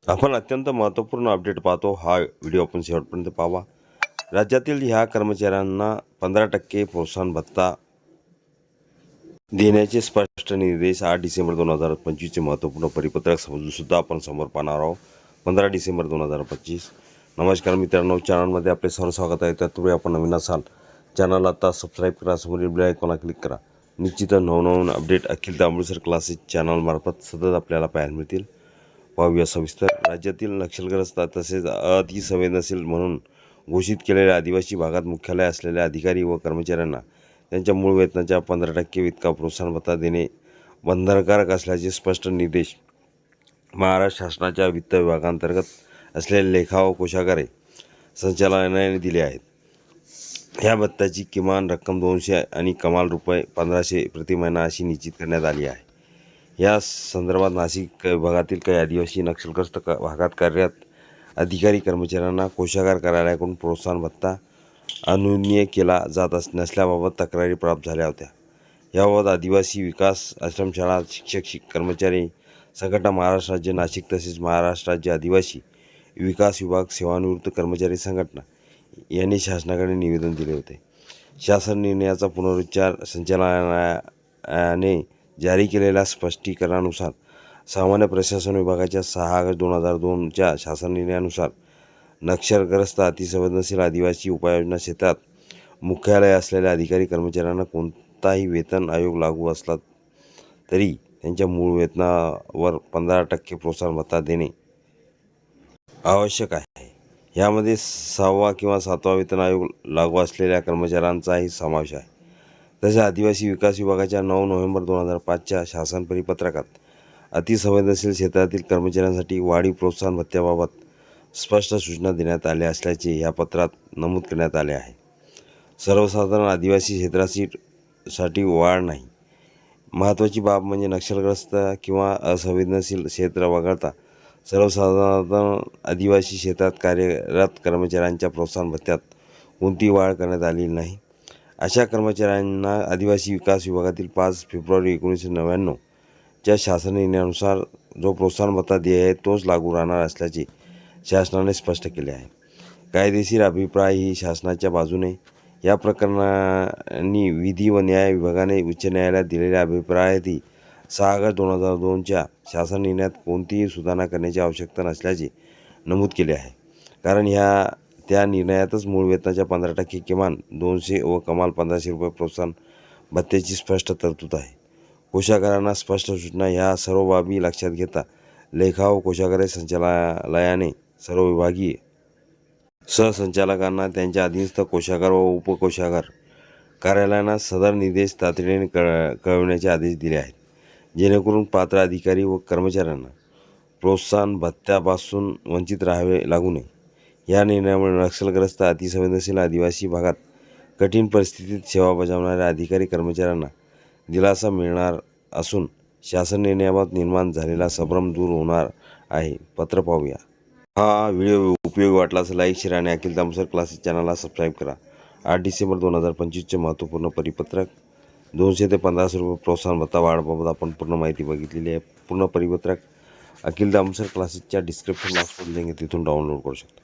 आपण अत्यंत महत्त्वपूर्ण अपडेट पाहतो. हा व्हिडिओ आपण शेवटपर्यंत पाहावा. राज्यातील ह्या कर्मचाऱ्यांना 15% प्रोत्साहन भत्ता देण्याचे स्पष्ट निर्देश 8 डिसेंबर 2025चे महत्त्वपूर्ण परिपत्रक सुद्धा आपण समोर पाहणार आहोत. 15 डिसेंबर 2025. नमस्कार मित्रांनो, चॅनलमध्ये आपले सर्व स्वागत आहे. त्यापूर्वी आपण नवीन असाल चॅनल आता सबस्क्राईब करा, समोरील बेल आयकॉनला क्लिक करा. निश्चितच नवनवीन अपडेट अखिल अमृतसर क्लासेस चॅनलमार्फत सतत आपल्याला पाहायला मिळतील. पाहूया सविस्तर. राज्यातील नक्षलग्रस्त तसेच अतिसंवेदनशील म्हणून घोषित केलेल्या आदिवासी भागात मुख्यालय असलेल्या अधिकारी व कर्मचाऱ्यांना त्यांच्या मूळ वेतनाच्या 15% इतका प्रोत्साहन भत्ता देणे बंधनकारक असल्याचे स्पष्ट निर्देश महाराष्ट्र शासनाच्या वित्त विभागांतर्गत असलेल्या लेखा व कोषागारे संचालनालयाने दिले आहेत. ह्या भत्त्याची किमान रक्कम 200 आणि कमाल रुपये 1500 प्रति महिना अशी निश्चित करण्यात आली आहे. या संदर्भात नाशिक विभागातील काही आदिवासी नक्षलग्रस्त भागात कार्यरत अधिकारी कर्मचाऱ्यांना कोषागार कार्यालयाकडून प्रोत्साहन भत्ता अनुज्ञेय केला जात नसल्याबाबत तक्रारी प्राप्त झाल्या होत्या. याबाबत आदिवासी विकास आश्रमशाळा शिक्षक कर्मचारी संघटना, महाराष्ट्र राज्य नाशिक तसेच महाराष्ट्र राज्य आदिवासी विकास विभाग सेवानिवृत्त कर्मचारी संघटना यांनी शासनाकडे निवेदन दिले होते. शासन निर्णयाचा पुनरुच्चार संचालनालयाने जारी केलेल्या स्पष्टीकरणानुसार सामान्य प्रशासन विभागाच्या 6 ऑगस्ट 2002च्या शासन निर्णयानुसार नक्षलग्रस्त अतिसंवेदनशील आदिवासी उपाययोजना क्षेत्रात मुख्यालय असलेल्या अधिकारी कर्मचाऱ्यांना कोणताही वेतन आयोग लागू असला तरी त्यांच्या मूळ वेतनावर 15% प्रोत्साहन भत्ता देणे आवश्यक आहे. यामध्ये 6वा किंवा 7वा वेतन आयोग लागू असलेल्या कर्मचाऱ्यांचाही समावेश आहे. तसेच आदिवासी विकास विभागाच्या 9 नोव्हेंबर 2005च्या शासन परिपत्रकात अतिसंवेदनशील क्षेत्रातील कर्मचाऱ्यांसाठी वाढीव प्रोत्साहन भत्त्याबाबत स्पष्ट सूचना देण्यात आल्या असल्याचे या पत्रात नमूद करण्यात आले आहे. सर्वसाधारण आदिवासी क्षेत्रासाठी वाढ नाही. महत्त्वाची बाब म्हणजे नक्षलग्रस्त किंवा असंवेदनशील क्षेत्र वगळता सर्वसाधारण आदिवासी क्षेत्रात कार्यरत कर्मचाऱ्यांच्या प्रोत्साहन भत्त्यात कोणतीही वाढ करण्यात आलेली नाही. अशा कर्मचाऱ्यांना आदिवासी विकास विभागातील 5 फेब्रुवारी 1999च्या शासन निर्णयानुसार जो प्रोत्साहन भत्ता देय आहे तोच लागू राहणार असल्याचे शासनाने स्पष्ट केले आहे. कायदेशीर अभिप्राय ही शासनाच्या बाजूने. या प्रकरणाने विधी व न्याय विभागाने उच्च न्यायालयात दिलेल्या अभिप्रायातही 6 ऑगस्ट 2002च्या शासन निर्णयात कोणतीही सुधारणा करण्याची आवश्यकता नसल्याचे नमूद केले आहे. कारण त्या निर्णयातच मूळ वेतनाच्या 15% किमान 200 व कमाल 1500 रुपये प्रोत्साहन भत्त्याची स्पष्ट तरतूद आहे. कोषागारांना स्पष्ट सूचना. ह्या सर्व बाबी लक्षात घेता लेखा व कोषागारे संचालनालयाने सर्व विभागीय सहसंचालकांना त्यांच्या अधीनस्थ कोषागार व उपकोषागार कार्यालयांना सदर निर्देश तातडीने कळविण्याचे आदेश दिले आहेत, जेणेकरून पात्र अधिकारी व कर्मचाऱ्यांना प्रोत्साहन भत्त्यापासून वंचित राहावे लागू नये. या निर्णयामुळे नक्षलग्रस्त अतिसंवेदनशील आदिवासी भागात कठीण परिस्थितीत सेवा बजावणाऱ्या अधिकारी कर्मचाऱ्यांना दिलासा मिळणार असून शासन निर्णयाबाबत निर्माण झालेला संभ्रम दूर होणार आहे. पत्र पाहूया. हा व्हिडिओ उपयोगी वाटला असेल लाईक, शेअर आणि अखिल अमृतसर क्लासेस चॅनलला सबस्क्राईब करा. 8 डिसेंबर 2025चे महत्त्वपूर्ण परिपत्रक 200 ते 1500 रुपये प्रोत्साहन भत्ता वाढबाबत आपण पूर्ण माहिती बघितलेली आहे. पूर्ण परिपत्रक अखिल अमृतसर क्लासेसच्या डिस्क्रिप्शन बॉक्समध्ये लिंक तिथून डाउनलोड करू शकता.